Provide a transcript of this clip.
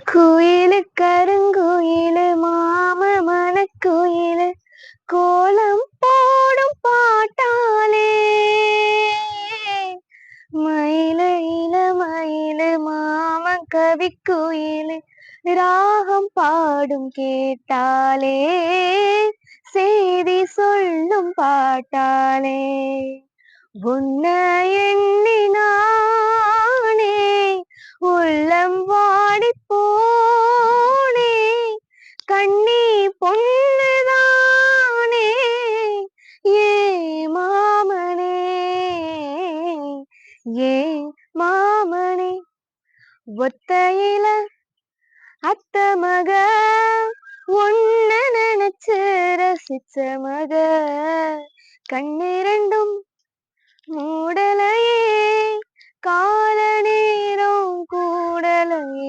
குயிலு கருங்குயிலு மாம மனக்குயிலு கோலம் போடும் பாட்டாலே மயிலு இளமயிலு மாம கவிக்குயிலு ராகம் பாடும் கேட்டாலே செய்தி சொல்லும் பாட்டாலே உன்ன எண்ணி நானே உள்ளம் வாடி போனே கண்ணி பொண்ணுதானே ஏ மாமனே ஏ மாமனே ஒத்தையில அத்த மக ஒன்ன நினைச்சு ரசிச்ச மக கண்ணிரண்டும் மூடலையே கால நேரம் கூடலையே